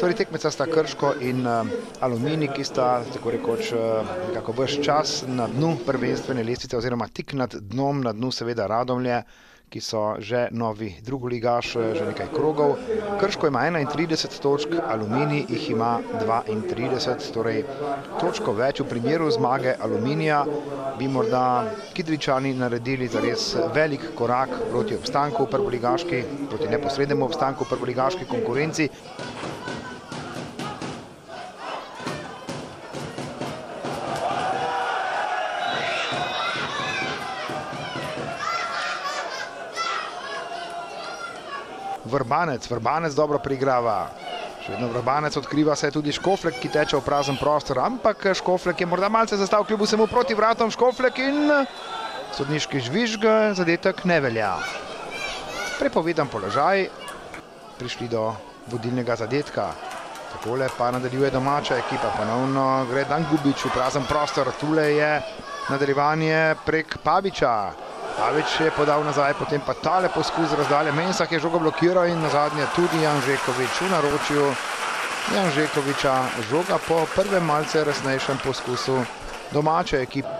Torej tekmeca sta Krško in Aluminij, ki sta tako rekoč nekako ves čas na dnu prvenstvene lestvice oziroma tik nad dnom, na dnu seveda Radomlje, ki so že novi drugoligaš, že nekaj krogov. Krško ima 31 točk, Aluminij jih ima 32, torej točko več. V primeru zmage Aluminija bi morda Kidričani naredili zares velik korak proti obstanku v prvoligaški, proti neposrednemu obstanku v prvoligaški konkurenci. Vrbanec dobro prigrava. Še vedno Vrbanec, odkriva se tudi Škoflek, ki teče v prazen prostor, ampak Škoflek je morda malce zastal kljub vsemu proti vratom. Škoflek in sodniški žvižg, zadetek ne velja. Prepovedan položaj, prišli do vodilnega zadetka. Takole pa nadaljuje domača ekipa, ponovno gre Dangubič v prazen prostor. Tule je nadaljevanje prek Paviča. Pavič je podal nazaj, potem pa tale poskus razdalje. Mensah je žogo blokiral in nazadnje tudi Janžekovič v naročju Janžekoviča. Žoga po prvem malce resnejšem poskusu domače ekipe.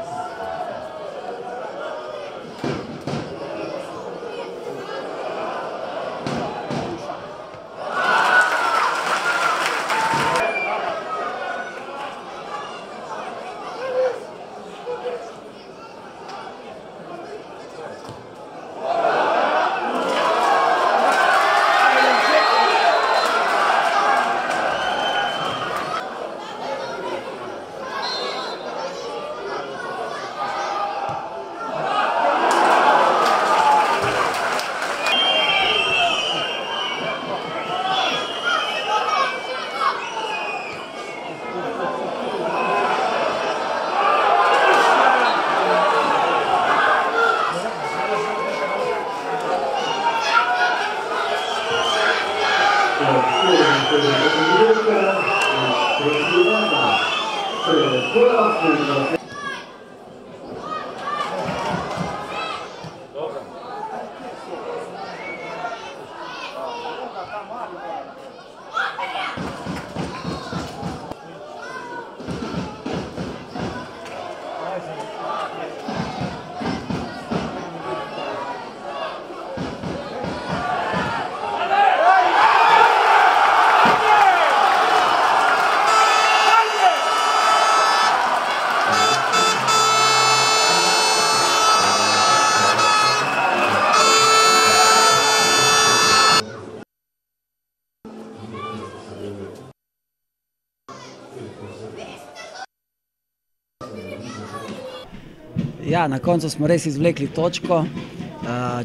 Ja, na koncu smo res izvlekli točko,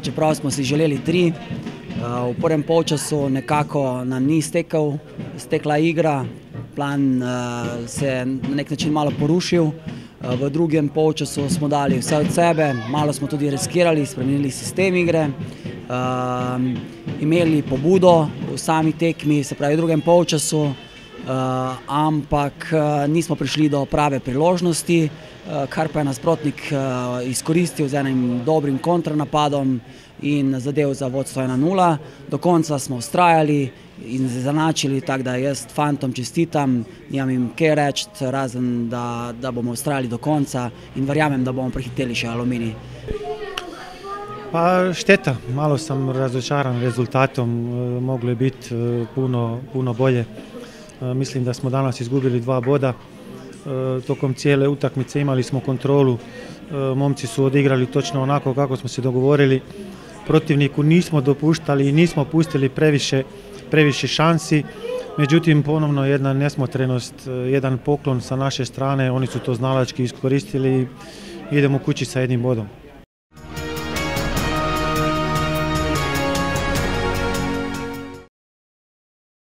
čeprav smo si želeli 3. V prvem polčasu nekako nam ni stekla igra, plan se je na nek način malo porušil. V drugem polčasu smo dali vse od sebe, malo smo tudi riskirali, spremenili sistem igre, imeli pobudo v sami tekmi, se pravi v drugem polčasu, ampak nismo prišli do prave priložnosti, kar pa je nasprotnik izkoristil z enim dobrim kontranapadom in zadev za vodstvo 1:0. Do konca smo vztrajali in zanačili, tako da jaz fantom čestitam, nimam jim kaj reči, razen da bomo vztrajali do konca in verjamem, da bomo prehiteli še Aluminij. Pa šteta, malo sam razočaran rezultatom, moglo je biti puno bolje. Mislim da smo danas izgubili 2 boda. Tokom cijele utakmice imali smo kontrolu, momci su odigrali točno onako kako smo se dogovorili. Protivniku nismo dopuštali i nismo pustili previše šansi, međutim ponovno jedna nesmotrenost, jedan poklon sa naše strane, oni su to znalački iskoristili i idemo kući sa 1 bodom.